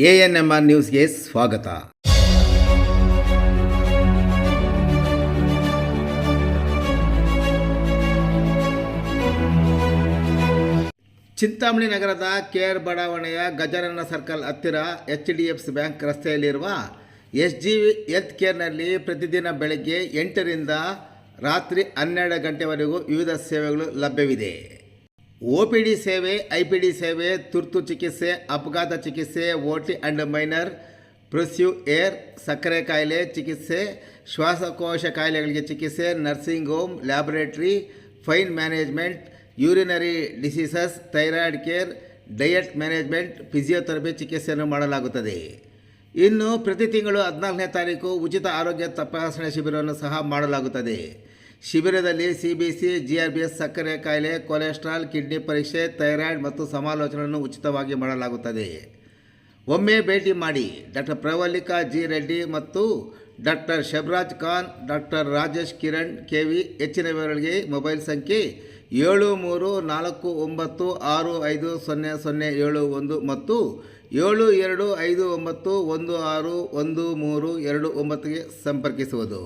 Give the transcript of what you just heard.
ANMR ನ್ಯೂಸ್ಗೆ ಸ್ವಾಗತ. ಚಿಂತಾಮಣಿ ನಗರದ KR ಬಡಾವಣೆಯ ಗಜಾನನ ಸರ್ಕಲ್ ಹತ್ತಿರ HDFC ಬ್ಯಾಂಕ್ ರಸ್ತೆಯಲ್ಲಿರುವ SG ಹೆಲ್ತ್ ಕೇರ್ನಲ್ಲಿ ಪ್ರತಿದಿನ ಬೆಳಗ್ಗೆ 8ರಿಂದ ರಾತ್ರಿ 12 ಗಂಟೆವರೆಗೂ ವಿವಿಧ ಸೇವೆಗಳು ಲಭ್ಯವಿದೆ. OPD ಸೇವೆ, IPD ಸೇವೆ, ತುರ್ತು ಚಿಕಿತ್ಸೆ, ಅಪಘಾತ ಚಿಕಿತ್ಸೆ, OT ಅಂಡ್ ಮೈನರ್, ಪ್ರೆಸ್ಯೂ ಏರ್, ಸಕ್ಕರೆ ಕಾಯಿಲೆ ಚಿಕಿತ್ಸೆ, ಶ್ವಾಸಕೋಶ ಕಾಯಿಲೆಗಳಿಗೆ ಚಿಕಿತ್ಸೆ, nursing home, laboratory, fine management, urinary diseases, thyroid care, diet management, physiotherapy ಚಿಕಿತ್ಸೆಯನ್ನು ಮಾಡಲಾಗುತ್ತದೆ. ಇನ್ನು ಪ್ರತಿ ತಿಂಗಳು 14ನೇ ತಾರೀಕು ಉಚಿತ ಆರೋಗ್ಯ ತಪಾಸಣೆ ಶಿಬಿರವನ್ನು ಸಹ ಮಾಡಲಾಗುತ್ತದೆ. ಶಿಬಿರದಲ್ಲಿ CBC, GRBS, ಸಕ್ಕರೆ ಕಾಯಿಲೆ, ಕೊಲೆಸ್ಟ್ರಾಲ್, ಕಿಡ್ನಿ ಪರೀಕ್ಷೆ, ಥೈರಾಯ್ಡ್ ಮತ್ತು ಸಮಾಲೋಚನೆಯನ್ನು ಉಚಿತವಾಗಿ ಮಾಡಲಾಗುತ್ತದೆ. ಒಮ್ಮೆ ಭೇಟಿ ಮಾಡಿ. Doctor ಪ್ರವಲ್ಲಿಕಾ G. ರೆಡ್ಡಿ ಮತ್ತು doctor Shabraj Khan, doctor Rajesh Kiran KV. ಹೆಚ್ಚಿನ ವಿವರಗಳಿಗೆ ಮೊಬೈಲ್ ಸಂಖ್ಯೆ 7349650071 ಮತ್ತು 7259161329ಗೆ ಸಂಪರ್ಕಿಸುವುದು.